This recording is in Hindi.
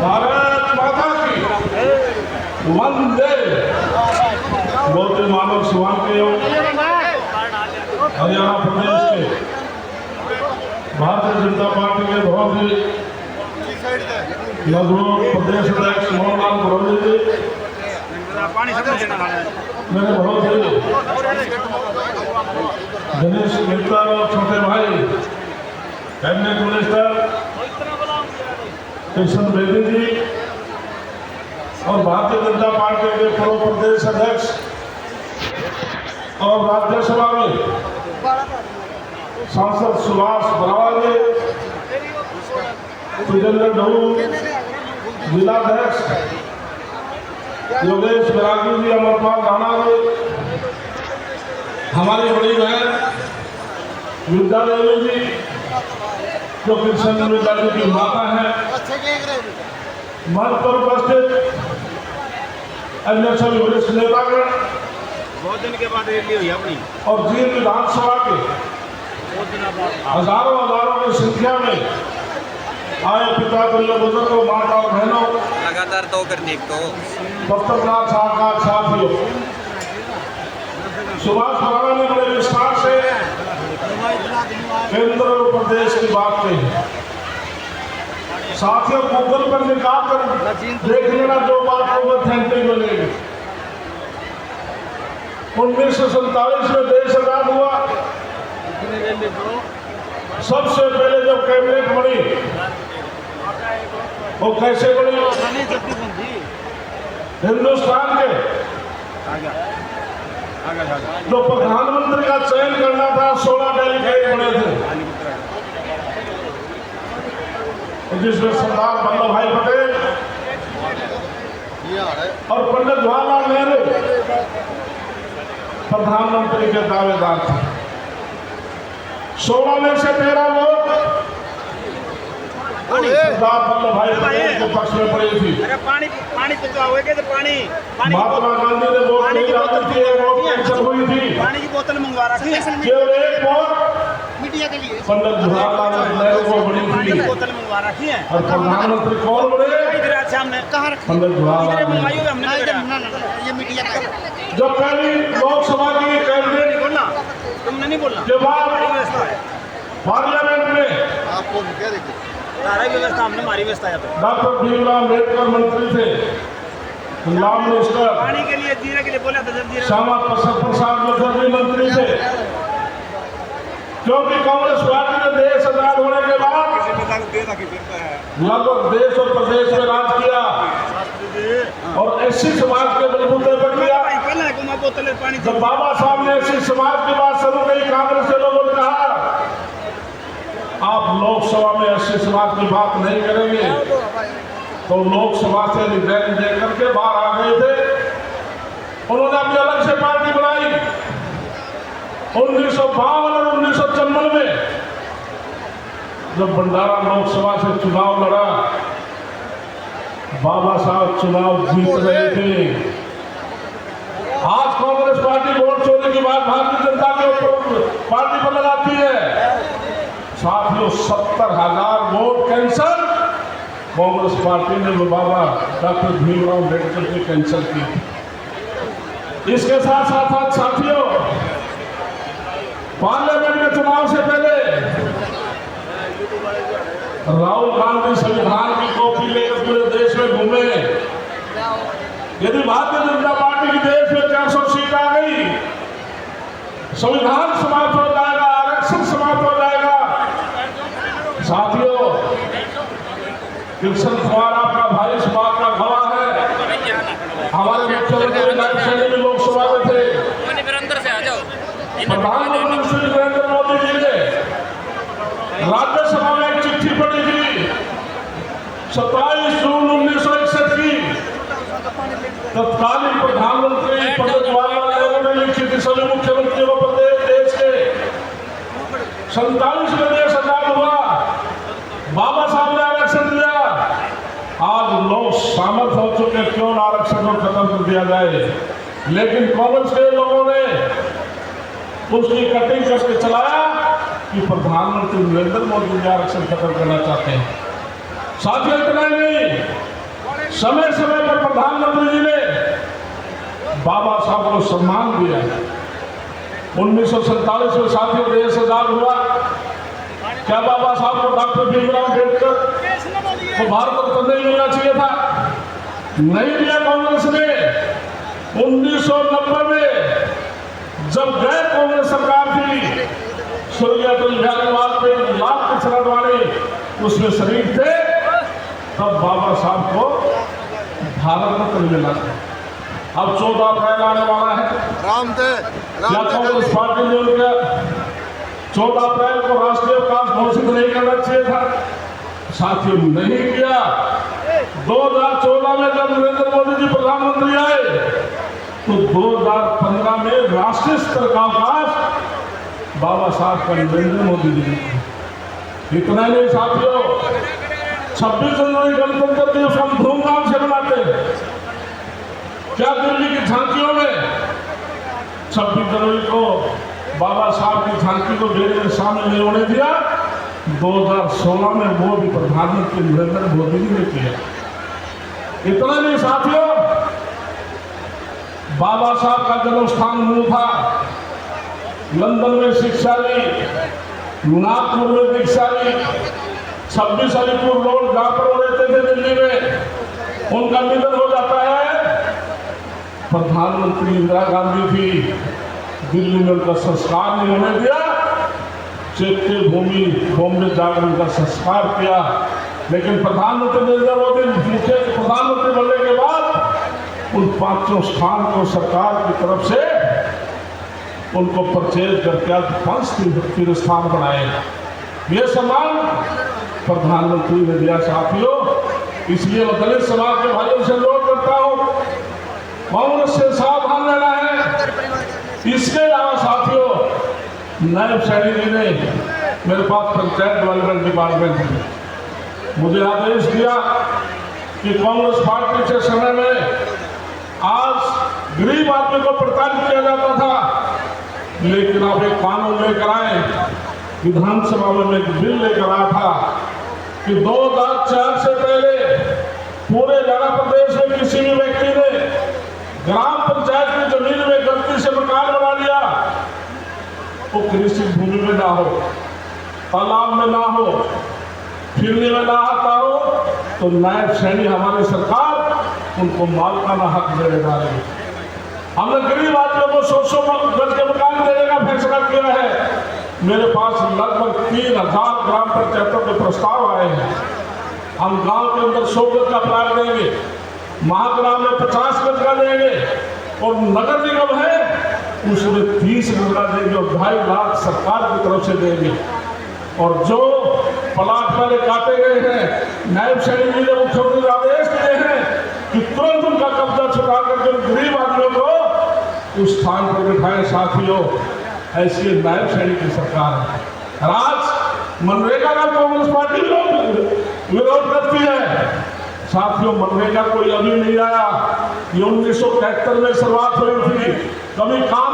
भारत माता की वंदे। बोलते मानव स्वान के हरियाणा प्रदेश के भारतीय जनता पार्टी के बहुत ही मजबूत प्रदेश अध्यक्ष मोहनलाल बरौली जी, मेरे बहुत ही दिनेश मित्तल और छोटे भाई कैबिनेट मिनिस्टर कृष्ण बेदी जी और भारतीय जनता पार्टी के पूर्व प्रदेश अध्यक्ष और राज्यसभा में सांसद सुभाष बरावा जी, सुरेंद्र ढू जिलाध्यक्ष योगेश बैरागी जी, अमरपाल राणा जी, हमारी बड़ी बहन विद्या देवी जी जो कृष्ण विद्या जी की माता है, मंच पर उपस्थित अन्य सभी वरिष्ठ नेतागण, बहुत दिन के बाद रैली हुई अपनी और जींद विधानसभा के हजारों हजारों की संख्या में आए पिता तुल्य बुजुर्गों, माता और बहनों, लगातार 2 करने को पत्रकार साथियों, सुभाष बरावा ने बड़े विस्तार से केंद्र और प्रदेश की बात कही। साथियों, गूगल पर निकाल कर देख लेना जो बात ऑथेंटिक बनेगी। 1947 में देश आजाद हुआ, सबसे पहले जब कैबिनेट बनी वो कैसे बनी? हिंदुस्तान के जो प्रधानमंत्री का चयन करना था 16 डेलीगेट बने थे, जिसमें सरदार वल्लभ भाई पटेल और पंडित जवाहरलाल नेहरू प्रधानमंत्री के दावेदार थे। 16 में से 13 वोट सरदार वल्लभ भाई पटेल के पक्ष में पड़ी थी। पानी पहुंचाओगे तो पानी महात्मा गांधी ने वोट नहीं डाली थी, एक वोट कैंसिल हुई थी। पानी की बोतल मंगवा रखी है केवल एक वोट मीडिया के लिए पंडित जवाहरलाल नेहरू को बड़ी पानी थी। की बोतल मंगवा रखी है। और प्रधानमंत्री कौन बने? इधर सामने कहाँ रखी? पंडित जवाहरलाल मंगवाई नेहरू। होगी हमने ना, ये मीडिया का है। जब पहली लोकसभा की कैबिनेट बोलना, तुमने नहीं बोलना। के बाद हमारी व्यवस्था है, पार्लियामेंट में आपको क्या देखिए सारी व्यवस्था हमने हमारी व्यवस्था है। डॉक्टर भीमराव अम्बेडकर मंत्री थे, लॉ मिनिस्टर, पानी के लिए जीरे के लिए बोला था, जब जीरा श्यामा प्रसाद मुखर्जी मंत्री थे। क्योंकि कांग्रेस पार्टी ने देश आजाद होने के बाद लगभग देश और प्रदेश में राज किया और एससी समाज के बलबूते पर किया। पहले घुमा बोतल पानी जब बाबा साहब ने एससी समाज की बात शुरू की, कांग्रेस के लोगों ने कहा आप लोकसभा में एससी समाज की बात नहीं करेंगे, तो लोकसभा से रिजाइन दे करके बाहर आ गए थे। उन्होंने अपनी अलग से पार्टी बनाई। 1952 और 1954 में जब भंडारा लोकसभा से चुनाव लड़ा, बाबा साहब चुनाव जीत रहे थे। आज कांग्रेस पार्टी वोट चोरी की बात भारतीय जनता पार्टी पर लगाती है। साथियों, 70,000 वोट कैंसिल कांग्रेस पार्टी ने बाबा डॉक्टर भीमराव अम्बेडकर की कैंसिल की। इसके साथ साथ साथियों, पार्लियामेंट के चुनाव से पहले राहुल गांधी संविधान की कॉपी लेकर पूरे देश में घूमे। यदि भारतीय जनता पार्टी की देश में 400 सीट आ गई, संविधान समाप्त हो जाएगा, आरक्षण समाप्त हो जाएगा। साथियों, कृष्ण कुमार आपका भाई इस बात का गवाह है। हमारे मुख्यमंत्री भी लोकसभा में थे। प्रधानमंत्री श्री नरेंद्र मोदी जी ने राज्यसभा में एक चिट्ठी पढ़ी थी 27 जून 1961 की। तत्कालीन प्रधानमंत्री पंडित जवाहरलाल नेहरू ने लिखी थी सभी मुख्यमंत्रियों को, प्रदेश देश के 47 में देश आजाद हुआ, बाबा साहब ने आरक्षण दिया। आज लोग सामर्थ हो चुके, क्यों आरक्षण को खत्म कर दिया जाए? लेकिन कांग्रेस के लोगों ने उसकी कटिंग करके चलाया कि प्रधानमंत्री नरेंद्र मोदी जी आरक्षण खत्म करना चाहते हैं। साथियों, इतना ही नहीं, समय समय पर प्रधानमंत्री जी ने बाबा साहब को सम्मान दिया। 1947 में साथियों देश आजाद हुआ। क्या बाबा साहब को डॉक्टर भीमराव अम्बेडकर को भारत रत्न नहीं मिलना चाहिए था? नहीं दिया कांग्रेस ने। 1990 में जब गैर कांग्रेस सरकार थी, स्वर्गीय अटल बिहारी वाजपेयी लाल कृष्ण आडवाणी उसमें शरीक थे, तब बाबा साहब को भारत रत्न मिला था। अब 14 अप्रैल आने वाला है। क्या कांग्रेस पार्टी ने उनका 14 अप्रैल को राष्ट्रीय अवकाश घोषित नहीं करना चाहिए था? साथियों, नहीं किया। 2014 में जब नरेंद्र मोदी जी प्रधानमंत्री आए तो 2015 में राष्ट्रीय स्तर का अवकाश बाबा साहब का नरेंद्र मोदी जी ने। इतना नहीं साथियों, 26 जनवरी गणतंत्र दिवस हम धूमधाम से मनाते हैं। क्या दिल्ली की झांकियों में 26 जनवरी को बाबा साहब की झांकी को डेरे में शामिल नहीं होने दिया? 2016 में वो भी प्रधानमंत्री नरेंद्र मोदी जी ने किया। इतना नहीं साथियों, बाबा साहब का जन्म स्थान मूल था। लंदन में शिक्षा ली, नागपुर में दीक्षा ली, 26 अलीपुर रोड जहां पर वो रहते थे दिल्ली में, उनका निधन हो जाता है। प्रधानमंत्री इंदिरा गांधी थी, दिल्ली में उनका संस्कार नहीं होने दिया। चैत्य भूमि बॉम्बे जाकर उनका संस्कार किया। लेकिन प्रधानमंत्री नरेंद्र मोदी मुख्य प्रधानमंत्री बनने के बाद उन 5 स्थान को सरकार की तरफ से उनको परचेज करके आज 5 स्थान बनाए। ये सम्मान प्रधानमंत्री ने दिया साथियों। इसलिए मैं दलित समाज के भाइयों से अनुरोध करता हूँ, कांग्रेस से सावधान रहना है। इसके अलावा साथियों, नायब सैनी जी ने मेरे पास पंचायत डेवलपमेंट डिपार्टमेंट में मुझे आदेश दिया कि कांग्रेस पार्टी के समय में आज गरीब आदमी को प्रताड़ित किया जाता था, लेकिन अब एक कानून लेकर आए, विधानसभा में एक बिल लेकर आया था कि 2004 से पहले पूरे हरियाणा प्रदेश में किसी भी व्यक्ति ने ग्राम पंचायत की जमीन में गलती से मकान बना लिया, वो कृषि भूमि में ना हो, तालाब में ना हो, फिरने में ना आता हो, तो नायब सैनी हमारी सरकार उनको मालिकाना हक देने जा रही है। हमने गरीब आदमियों को 100 गज के मकान देने का फैसला किया है। मेरे पास लगभग 3000 ग्राम पंचायतों के प्रस्ताव आए हैं। हम गांव के अंदर 100 गज का प्लाट देंगे, महाग्राम में 50 गज का देंगे, और नगर निगम है उसमें 30 गज का देंगे और 2.5 लाख सरकार की तरफ से देंगे। और जो प्लाट पहले काटे गए हैं, नायब सैनी जी ने मुख्यमंत्री आदेश दिए हैं कि तुरंत उनका कब्जा छुटा करके गरीब आदमियों को उस स्थान पर बिठाएं। साथियों, ऐसी नायब सैनी की सरकार है। आज मनरेगा का कांग्रेस पार्टी विरोध करती है। साथियों, मनरेगा कोई अभी नहीं आया, ये 1973 में शुरुआत हुई थी, कभी काम